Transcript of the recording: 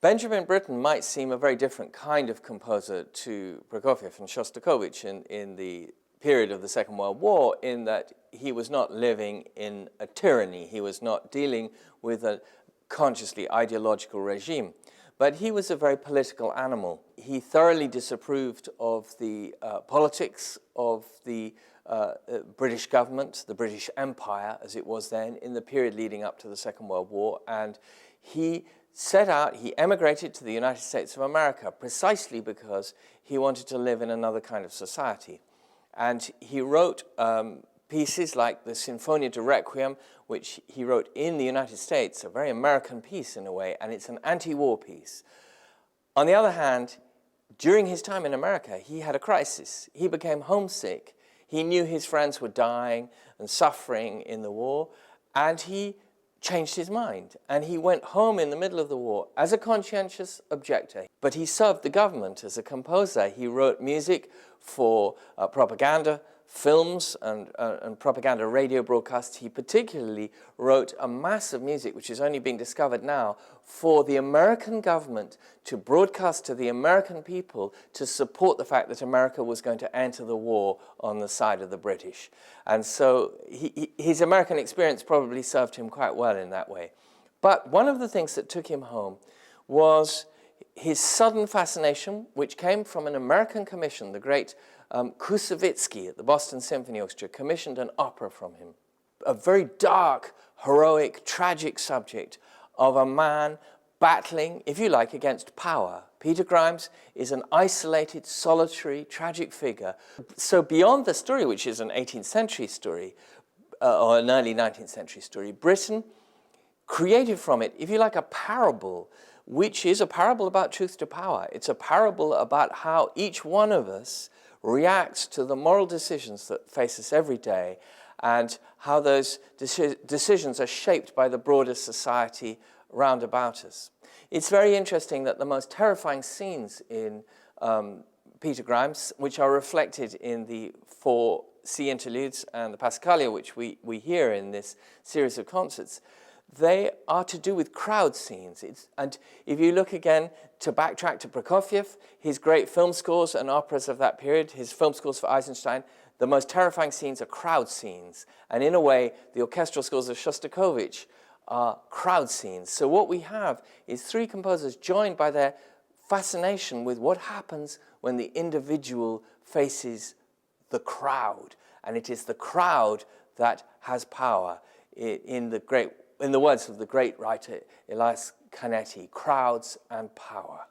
Benjamin Britten might seem a very different kind of composer to Prokofiev and Shostakovich in the period of the Second World War, in that he was not living in a tyranny. He was not dealing with a consciously ideological regime. But he was a very political animal. He thoroughly disapproved of the politics of the British government, the British Empire as it was then, in the period leading up to the Second World War. And he emigrated to the United States of America precisely because he wanted to live in another kind of society. And he wrote pieces like the Symphony de Requiem, which he wrote in the United States, a very American piece in a way, and it's an anti-war piece. On the other hand, during his time in America, he had a crisis. He became homesick. He knew his friends were dying and suffering in the war, and he changed his mind. And he went home in the middle of the war as a conscientious objector. But he served the government as a composer. He wrote music for propaganda films and propaganda radio broadcasts. He particularly wrote a mass of music, which is only being discovered now, for the American government to broadcast to the American people to support the fact that America was going to enter the war on the side of the British. And so his American experience probably served him quite well in that way. But one of the things that took him home was his sudden fascination, which came from an American commission. The great Kusevitsky at the Boston Symphony Orchestra commissioned an opera from him. A very dark, heroic, tragic subject of a man battling, if you like, against power. Peter Grimes is an isolated, solitary, tragic figure. So beyond the story, which is an 18th century story, or an early 19th century story, Britten created from it, if you like, a parable, which is a parable about truth to power. It's a parable about how each one of us reacts to the moral decisions that face us every day, and how those decisions are shaped by the broader society round about us. It's very interesting that the most terrifying scenes in Peter Grimes, which are reflected in the 4 sea interludes and the Passacaglia, which we hear in this series of concerts, they are to do with crowd scenes. And if you look again, to backtrack to Prokofiev, his great film scores and operas of that period, his film scores for Eisenstein, the most terrifying scenes are crowd scenes. And in a way, the orchestral scores of Shostakovich are crowd scenes. So what we have is 3 composers joined by their fascination with what happens when the individual faces the crowd. And it is the crowd that has power. In the words of the great writer Elias Canetti, crowds and power.